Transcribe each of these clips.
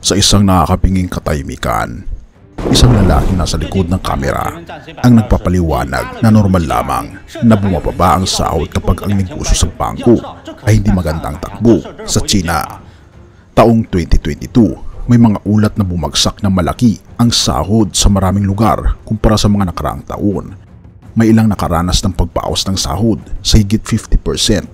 Sa isang nakakapinging katahimikan, isang lalaking nasa likod ng kamera ang nagpapaliwanag na normal lamang na bumababa ang sahod kapag ang negosyo sa bangko ay hindi magandang takbo sa China. Taong 2022, may mga ulat na bumagsak ng malaki ang sahod sa maraming lugar kumpara sa mga nakaraang taon. May ilang nakaranas ng pagbawas ng sahod sa higit 50%.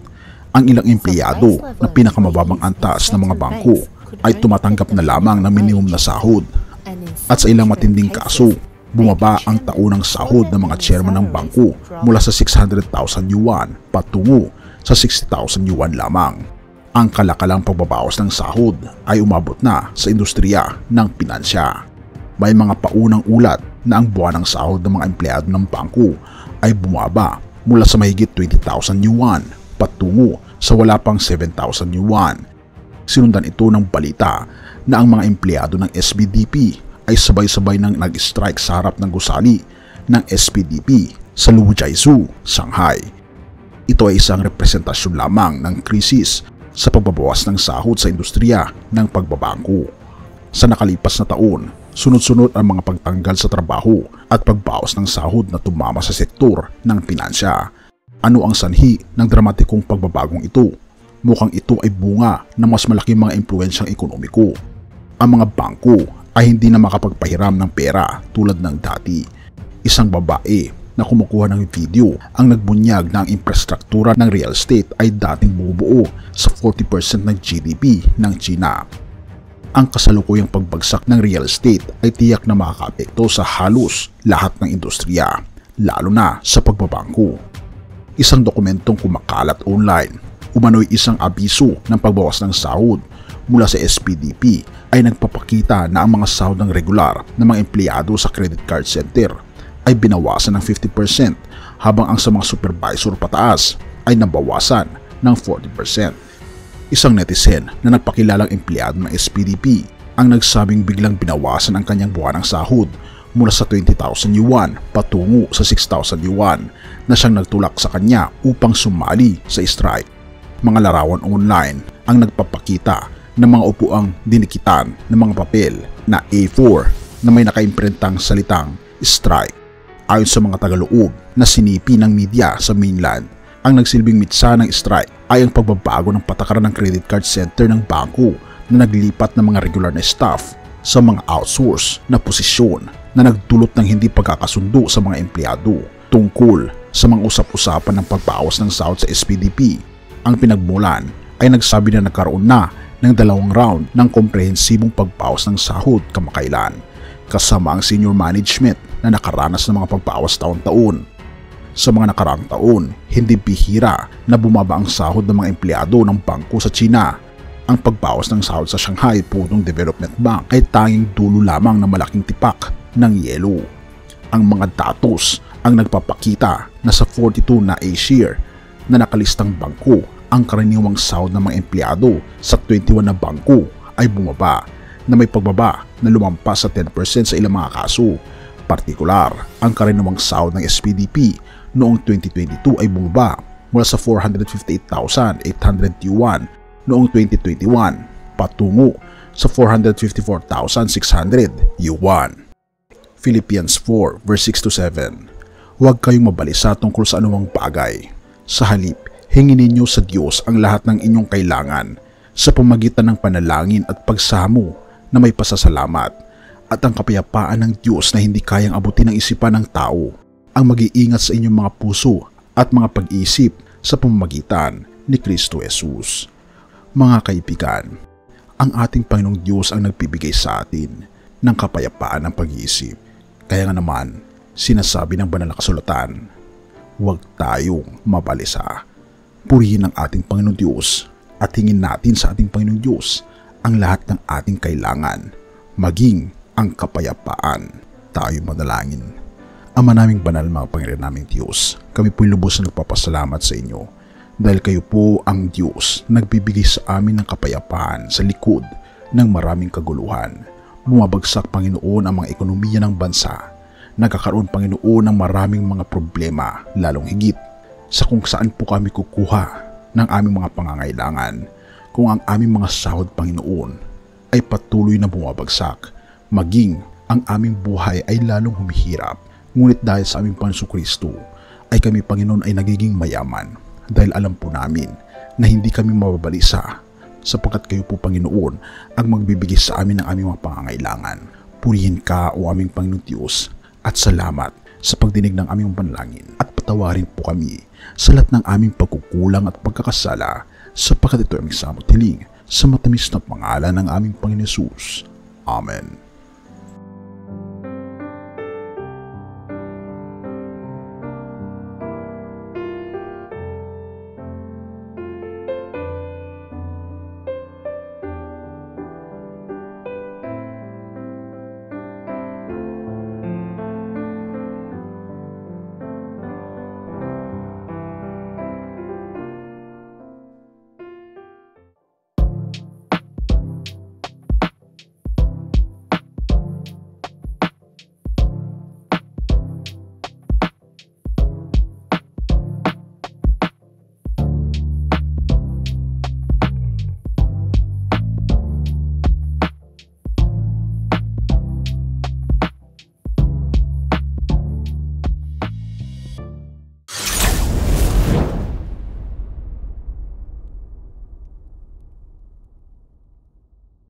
Ang ilang empleyado na pinakamababang antas ng mga bangko ay tumatanggap na lamang ng minimum na sahod. At sa ilang matinding kaso, bumaba ang taunang sahod ng mga chairman ng bangko mula sa 600,000 yuan patungo sa 60,000 yuan lamang. Ang kalakalang pagbabawas ng sahod ay umabot na sa industriya ng pinansya. May mga paunang ulat na ang buwan ng sahod ng mga empleyado ng bangko ay bumaba mula sa mahigit 20,000 yuan patungo sa wala pang 7,000 yuan. Sinundan ito ng balita na ang mga empleyado ng SPDP ay sabay-sabay nang nag-strike sa harap ng gusali ng SPDP sa Lujiazhou, Shanghai. Ito ay isang representasyon lamang ng krisis sa pagbabawas ng sahod sa industriya ng pagbabangko. Sa nakalipas na taon, sunod-sunod ang mga pagtanggal sa trabaho at pagbawas ng sahod na tumama sa sektor ng pinansya. Ano ang sanhi ng dramatikong pagbabagong ito? Mukhang ito ay bunga ng mas malaking mga impluwensyang ekonomiko. Ang mga bangko ay hindi na makapagpahiram ng pera tulad ng dati. Isang babae na kumukuha ng video ang nagbunyag na ang infrastruktura ng real estate ay dating bumubuo sa 40% ng GDP ng China. Ang kasalukuyang pagbagsak ng real estate ay tiyak na makakaapekto sa halos lahat ng industriya, lalo na sa pagbabangko. Isang dokumentong kumakalat online, umano'y isang abiso ng pagbawas ng sahod mula sa SPDP ay nagpapakita na ang mga sahod ng regular na mga empleyado sa credit card center ay binawasan ng 50% habang ang sa mga supervisor pataas ay nabawasan ng 40%. Isang netizen na nagpakilalang empleyado ng SPDP ang nagsabing biglang binawasan ang kanyang buwanang sahod mula sa 20,000 yuan patungo sa 6,000 yuan na siyang nagtulak sa kanya upang sumali sa strike. Mga larawan online ang nagpapakita ng mga upuang dinikitan ng mga papel na A4 na may nakaimprentang salitang strike. Ayon sa mga tagaloob na sinipi ng media sa mainland, ang nagsilbing mitsa ng strike ay ang pagbabago ng patakaran ng credit card center ng bangko na naglipat ng mga regular na staff sa mga outsource na posisyon na nagdulot ng hindi pagkakasundo sa mga empleyado tungkol sa mga usap-usapan ng pagbawas ng sahod sa SPDP. Ang pinagmulan ay nagsabi na nagkaroon na ng 2 round ng komprehensibong pagbawas ng sahod kamakailan, kasama ang senior management na nakaranas ng mga pagbawas taon-taon. Sa mga nakaraang taon, hindi bihira na bumaba ang sahod ng mga empleyado ng bangko sa China. Ang pagbawas ng sahod sa Shanghai Pudong Development Bank ay tanging dulo lamang ng malaking tipak ng yelo. Ang mga datos ang nagpapakita na sa 42 na A-share na nakalistang bangko, ang karaniwang sahod ng mga empleyado sa 21 na bangko ay bumaba na may pagbaba na lumampas sa 10% sa ilang mga kaso. Partikular, ang karaniwang sahod ng SPDP noong 2022 ay bumaba mula sa 458,800 yuan noong 2021 patungo sa 454,600 yuan. Philippians 4 verse 6-7. Huwag kayong mabalisa tungkol sa anumang bagay. Sa halip, hingin ninyo sa Diyos ang lahat ng inyong kailangan sa pamagitan ng panalangin at pagsamo na may pasasalamat, at ang kapayapaan ng Diyos na hindi kayang abutin ng isipan ng tao ang mag-iingat sa inyong mga puso at mga pag-iisip sa pamamagitan ni Kristo Jesus. Mga kaibigan, ang ating Panginoong Diyos ang nagbibigay sa atin ng kapayapaan ng pag-iisip. Kaya nga naman, sinasabi ng banal na kasulatan, huwag tayong mabalisa. Purihin ang ating Panginoong Diyos at hingin natin sa ating Panginoong Diyos ang lahat ng ating kailangan, maging ang kapayapaan. Tayo manalangin. Ama naming banal, mga Panginoon naming Diyos, kami po'y lubos na nagpapasalamat sa inyo dahil kayo po ang Diyos na nagbibigay sa amin ng kapayapaan sa likod ng maraming kaguluhan. Bumabagsak, Panginoon, ang mga ekonomiya ng bansa. Nagkakaroon, Panginoon, ng maraming mga problema, lalong higit sa kung saan po kami kukuha ng aming mga pangangailangan. Kung ang aming mga sahod, Panginoon, ay patuloy na bumabagsak, maging ang aming buhay ay lalong humihirap. Ngunit dahil sa aming Panginoong Kristo ay kami, Panginoon, ay nagiging mayaman dahil alam po namin na hindi kami mababalisa sapagkat kayo po, Panginoon, ang magbibigay sa amin ng aming mga pangangailangan. Purihin ka, o aming Panginoon Diyos, at salamat sa pagdinig ng aming panalangin at patawarin po kami sa lahat ng aming pagkukulang at pagkakasala sapagkat ito ay aming samot hiling sa matamis na pangalan ng aming Panginoon Hesus. Amen.